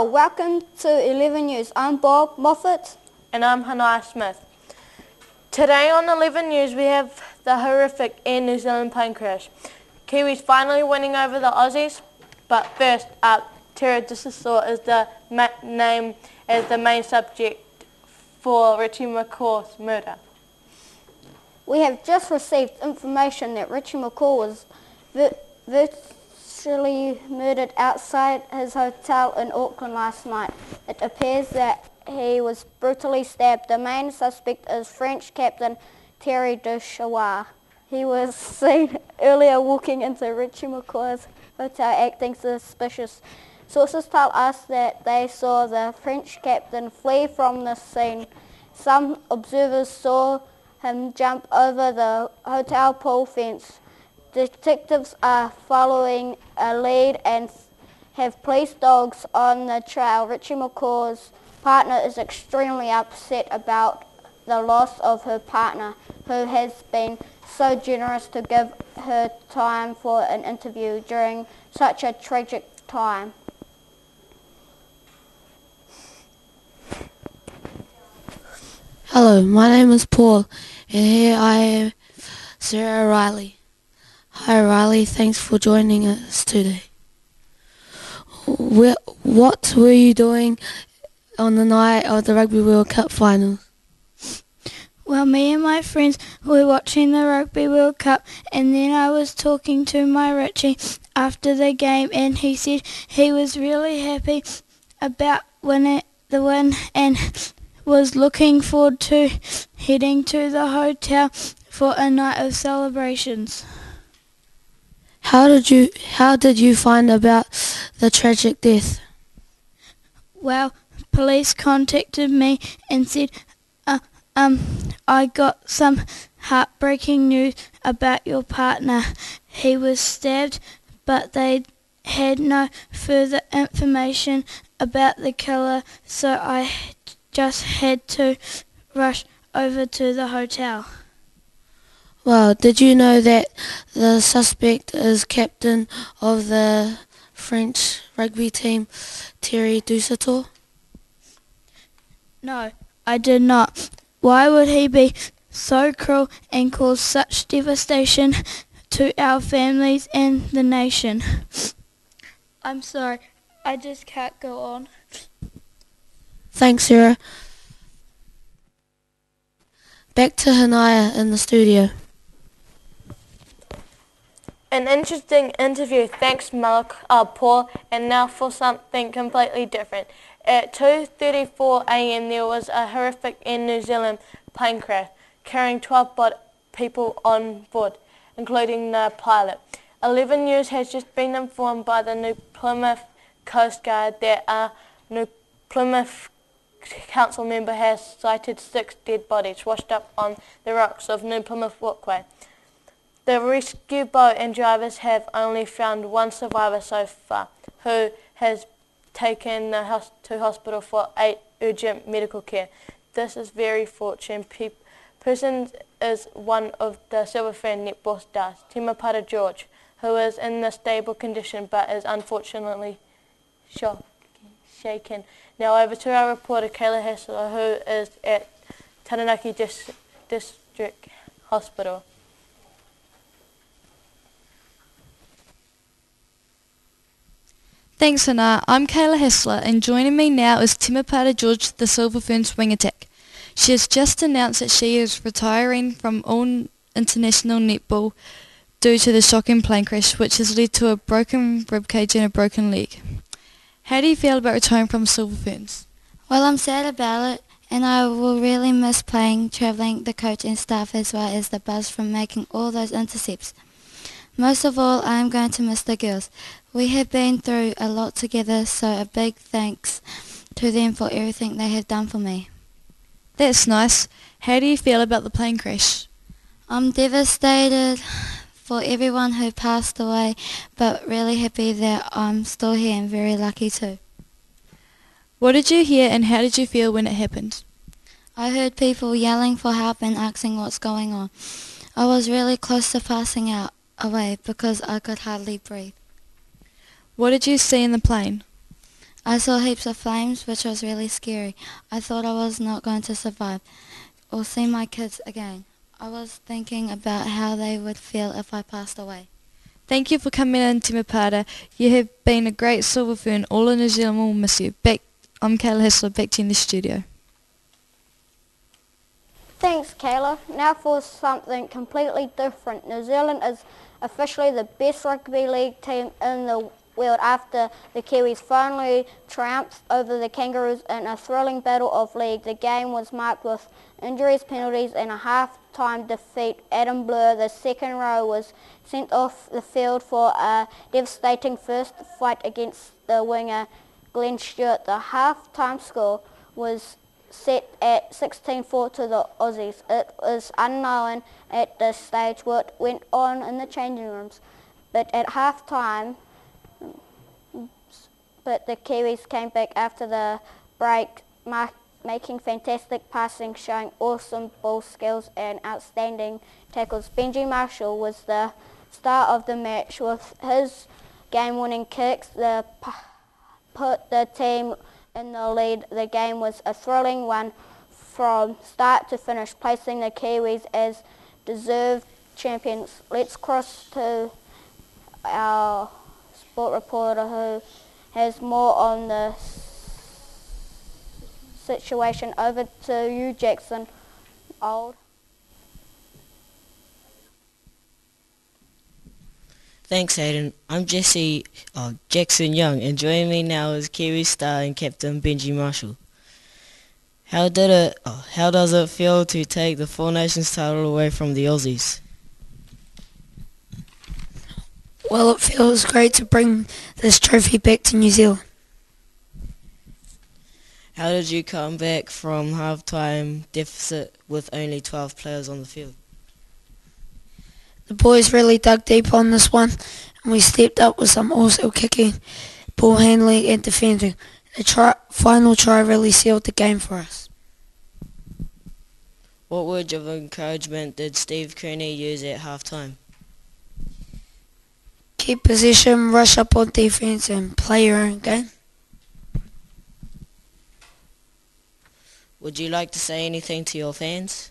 Hello, welcome to 11 News. I'm Bob Moffat. And I'm Hanai Smith. Today on 11 News we have the horrific Air New Zealand plane crash. Kiwis finally winning over the Aussies, but first up, Terra Disasor is the name as the main subject for Richie McCaw's murder. We have just received information that Richie McCaw was virtually murdered outside his hotel in Auckland last night. It appears that he was brutally stabbed. The main suspect is French captain Thierry Duchauer. He was seen earlier walking into Richie McCaw's hotel acting suspicious. Sources tell us that they saw the French captain flee from the scene. Some observers saw him jump over the hotel pool fence. Detectives are following a lead and have police dogs on the trail. Richie McCaw's partner is extremely upset about the loss of her partner, who has been so generous to give her time for an interview during such a tragic time. Hello, my name is Paul, and here I am, Sarah Riley. Hi Riley, thanks for joining us today. What were you doing on the night of the Rugby World Cup finals? Well, me and my friends were watching the Rugby World Cup, and then I was talking to my Richie after the game, and he said he was really happy about the win and was looking forward to heading to the hotel for a night of celebrations. How did you find about the tragic death? Well, police contacted me and said, I got some heartbreaking news about your partner. He was stabbed, but they had no further information about the killer, so I just had to rush over to the hotel. Well, did you know that the suspect is captain of the French rugby team, Thierry Duchauer? No, I did not. Why would he be so cruel and cause such devastation to our families and the nation? I'm sorry, I just can't go on. Thanks, Sarah. Back to Hanaya in the studio. An interesting interview, thanks Paul, and now for something completely different. At 2:34 a.m. there was a horrific Air New Zealand plane crash carrying 12 people on board, including the pilot. 11 News has just been informed by the New Plymouth Coast Guard that a New Plymouth council member has sighted 6 dead bodies washed up on the rocks of New Plymouth Walkway. The rescue boat and drivers have only found one survivor so far, who has taken to hospital for urgent medical care. This is very fortunate. Person is one of the Silver Fern netball stars, Timapara George, who is in a stable condition but is unfortunately shaken. Now over to our reporter Kayla Hassler, who is at Taranaki District Hospital. Thanks, Hannah. I'm Kayla Hessler, and joining me now is Timapara George, the Silver Fern swing attack. She has just announced that she is retiring from all international netball due to the shocking plane crash, which has led to a broken ribcage and a broken leg. How do you feel about retiring from Silver Ferns? Well, I'm sad about it, and I will really miss playing, travelling, the coach and staff, as well as the buzz from making all those intercepts. Most of all, I am going to miss the girls. We have been through a lot together, so a big thanks to them for everything they have done for me. That's nice. How do you feel about the plane crash? I'm devastated for everyone who passed away, but really happy that I'm still here and very lucky too. What did you hear and how did you feel when it happened? I heard people yelling for help and asking what's going on. I was really close to passing out away because I could hardly breathe. What did you see in the plane? I saw heaps of flames, which was really scary. I thought I was not going to survive or see my kids again. I was thinking about how they would feel if I passed away. Thank you for coming in, Timapara. You have been a great silver fern. All of New Zealand will miss you. I'm Kayla Hessler, back to you in the studio. Thanks, Kayla. Now for something completely different. New Zealand is officially the best rugby league team in the world after the Kiwis finally triumphed over the Kangaroos in a thrilling battle of league. The game was marked with injuries, penalties and a half-time defeat. Adam Blur, the second row, was sent off the field for a devastating first fight against the winger Glenn Stewart. The half-time score was set at 16-4 to the Aussies. It was unknown at this stage what went on in the changing rooms, but at half-time, the Kiwis came back after the break, making fantastic passing, showing awesome ball skills and outstanding tackles. Benji Marshall was the star of the match with his game-winning kicks that put the team in the lead. The game was a thrilling one from start to finish, placing the Kiwis as deserved champions. Let's cross to our sport reporter who has more on the situation. Over to you, Jackson Old. Thanks, Hayden. I'm Jackson Young, and joining me now is Kiwi star and captain Benji Marshall. How does it feel to take the Four Nations title away from the Aussies? Well, it feels great to bring this trophy back to New Zealand. How did you come back from half-time deficit with only 12 players on the field? The boys really dug deep on this one, and we stepped up with some awesome kicking, ball handling and defending. The final try really sealed the game for us. What words of encouragement did Steve Kearney use at half-time? Keep possession, rush up on defence and play your own game. Would you like to say anything to your fans?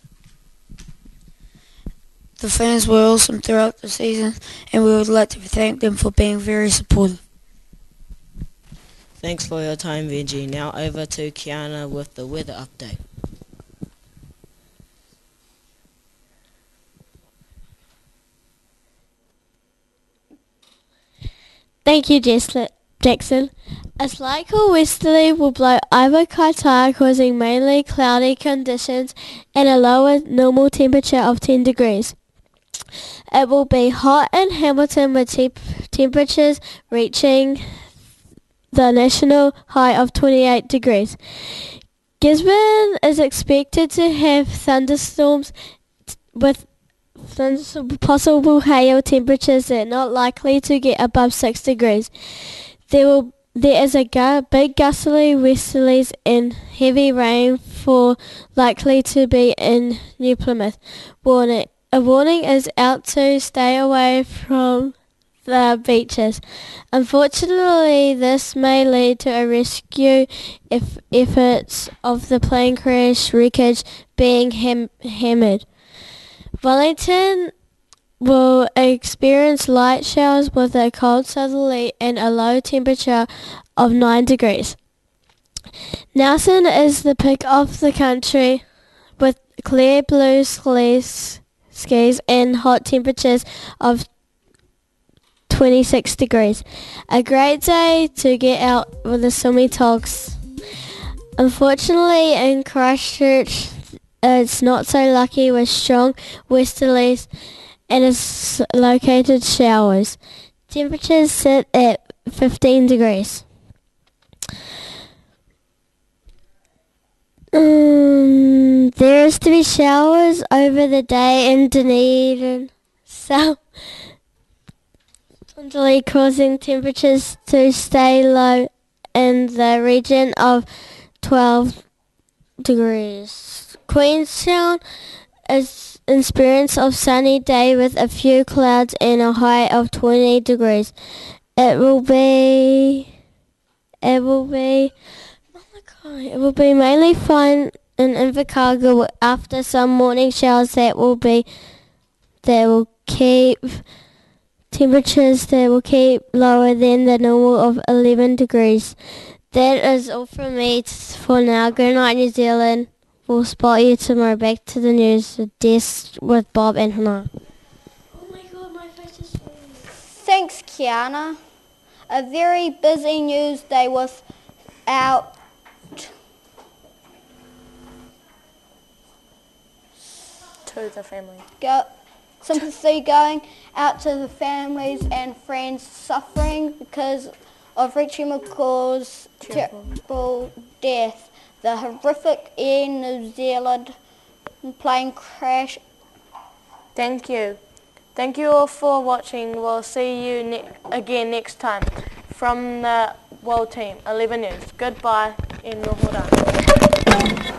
The fans were awesome throughout the season, and we would like to thank them for being very supportive. Thanks for your time, Benji. Now over to Kiana with the weather update. Thank you, Jackson. A slight cool westerly will blow over Kaitaia, causing mainly cloudy conditions and a lower normal temperature of 10 degrees. It will be hot in Hamilton with temperatures reaching the national high of 28 degrees. Gisborne is expected to have thunderstorms with possible hail. Temperatures that are not likely to get above 6 degrees. There is a big gustly westerlies and heavy rainfall likely to be in New Plymouth. A warning is out to stay away from the beaches. Unfortunately, this may lead to a rescue efforts of the plane crash wreckage being hammered. Wellington will experience light showers with a cold southerly and a low temperature of 9 degrees. Nelson is the pick of the country with clear blue skies and hot temperatures of 26 degrees. A great day to get out with the summy togs. Unfortunately, in Christchurch, it's not so lucky with strong westerlies and located showers. Temperatures sit at 15 degrees. There is to be showers over the day in Dunedin South, causing temperatures to stay low in the region of 12 degrees. Queenstown is experience of sunny day with a few clouds and a high of 20 degrees. It will be It will be mainly fine in Invercargill after some morning showers that will keep temperatures lower than the normal of 11 degrees. That is all from me for now. Good night, New Zealand. We'll spot you tomorrow. Back to the news desk with Bob and Hannah. Oh my god, my face is swollen. Thanks, Kiana. A very busy news day without To the family. sympathy going out to the families and friends suffering because of Richie McCaw's terrible death. The horrific Air New Zealand plane crash. Thank you. Thank you all for watching. We'll see you again next time from the World Team 11 News. Goodbye in Nohora.